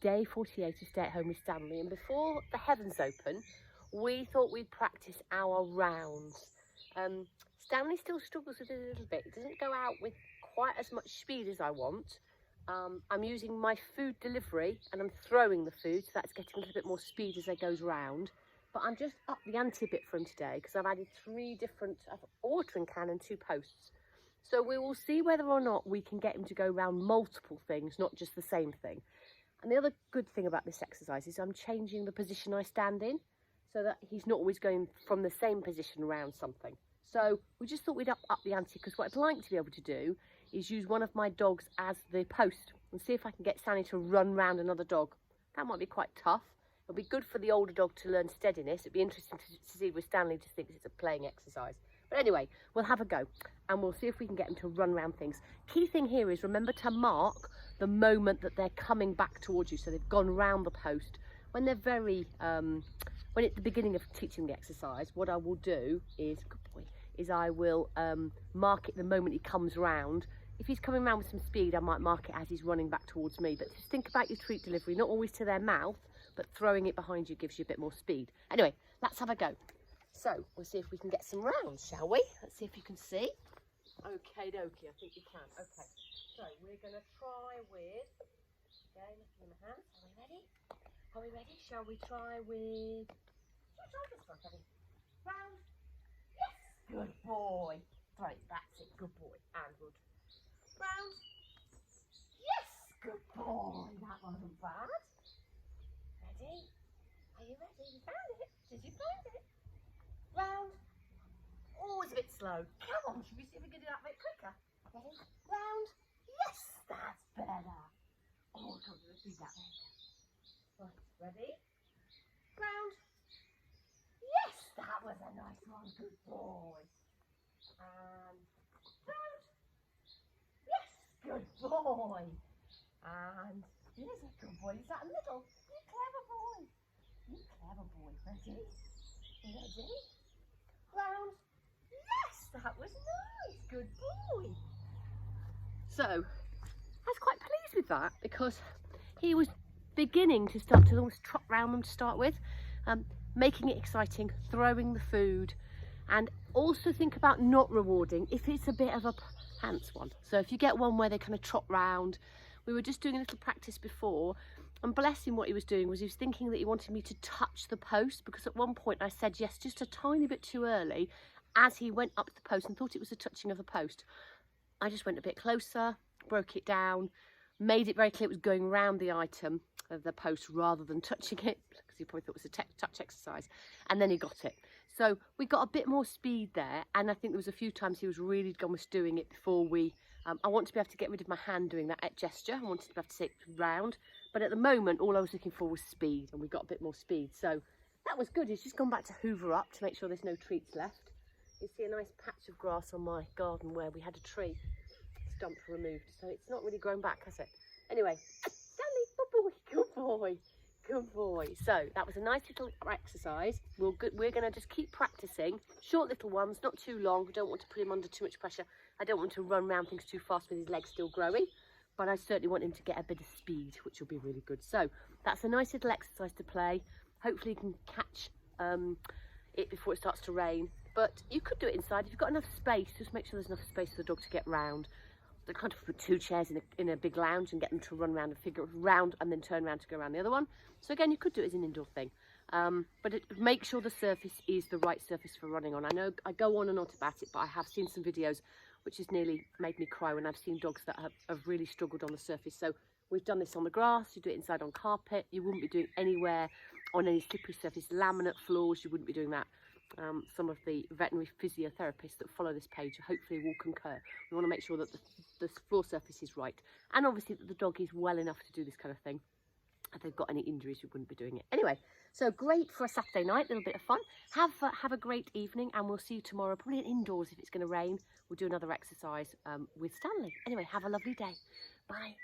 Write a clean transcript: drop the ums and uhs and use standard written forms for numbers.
day 48 of Stay at Home with Stanley, and before the heavens open, we thought we'd practice our rounds. Stanley still struggles with it a little bit. It doesn't go out with quite as much speed as I want. I'm using my food delivery and I'm throwing the food, so that's getting a little bit more speed as it goes round. But I'm just up the ante a bit for him today because I've added 3 different watering can and 2 posts. So we will see whether or not we can get him to go around multiple things, not just the same thing. And the other good thing about this exercise is I'm changing the position I stand in so that he's not always going from the same position around something. So we just thought we'd up the ante, because what I'd like to be able to do is use one of my dogs as the post and see if I can get Stanley to run round another dog. That might be quite tough. It'll be good for the older dog to learn steadiness. It'd be interesting to see if Stanley just thinks it's a playing exercise. But anyway, we'll have a go and we'll see if we can get him to run around things. Key thing here is remember to mark the moment that they're coming back towards you. So they've gone round the post. When they're very, when at the beginning of teaching the exercise, what I will do is, good boy, is I will mark it the moment he comes round. If he's coming round with some speed, I might mark it as he's running back towards me. But just think about your treat delivery, not always to their mouth, but throwing it behind you gives you a bit more speed. Anyway, let's have a go. So we'll see if we can get some rounds, shall we? Let's see if you can see. Okie dokie, I think you can. Okay, so we're going to try with, okay, looking in my hands. Are we ready? Are we ready? Shall we try with, shall we try this one, shall we? Round. Yes, good boy. Right, that's it, good boy. And good. Round. Yes, good boy. That wasn't bad. Ready? Are you ready? You found it. Did you find it? Round. Oh, it's a bit slow. Come on, should we see if we can do that a bit quicker? Ready? Round. Yes, that's better. Oh, come on, let's do that. Right, ready? Round. Yes, that was a nice one. Good boy. And round. Yes, good boy. And here's a good boy. Is that a middle? You clever boy. You clever boy. Ready? Ready? Round. Yes, that was nice. Good boy. So I was quite pleased with that because he was beginning to start to almost trot round them to start with, making it exciting, throwing the food, and also think about not rewarding if it's a bit of a pants one. So if you get one where they kind of trot round, we were just doing a little practice before, and bless him, what he was doing was he was thinking that he wanted me to touch the post, because at one point I said yes just a tiny bit too early as he went up the post and thought it was a touching of the post. I just went a bit closer, broke it down, made it very clear it was going round the item of the post rather than touching it, because he probably thought it was a touch exercise, and then he got it. So we got a bit more speed there, and I think there was a few times he was really almost doing it before we, I want to be able to get rid of my hand doing that gesture. I wanted to be able to say it round, but at the moment all I was looking for was speed, and we got a bit more speed. So that was good. He's just gone back to hoover up to make sure there's no treats left. You see a nice patch of grass on my garden where we had a tree stump removed, so it's not really grown back, has it? Anyway, Stanley, good boy, good boy, good boy. So that was a nice little exercise. We're going to just keep practicing short little ones, not too long. I don't want to put him under too much pressure. I don't want to run around things too fast with his legs still growing, but I certainly want him to get a bit of speed, which will be really good. So that's a nice little exercise to play. Hopefully you can catch it before it starts to rain, but you could do it inside if you've got enough space. Just make sure there's enough space for the dog to get round. They can't put 2 chairs in a big lounge and get them to run around and figure round and then turn around to go around the other one. So again, you could do it as an indoor thing, but make sure the surface is the right surface for running on. I know I go on and on about it, but I have seen some videos which has nearly made me cry when I've seen dogs that have really struggled on the surface. So we've done this on the grass, you do it inside on carpet, you wouldn't be doing anywhere on any slippery surface, laminate floors, you wouldn't be doing that. Some of the veterinary physiotherapists that follow this page hopefully will concur. We want to make sure that the floor surface is right, and obviously that the dog is well enough to do this kind of thing. If they've got any injuries, we wouldn't be doing it. Anyway, so great for a Saturday night, a little bit of fun. Have a great evening, and we'll see you tomorrow, probably indoors if it's going to rain. We'll do another exercise with Stanley. Anyway, have a lovely day. Bye.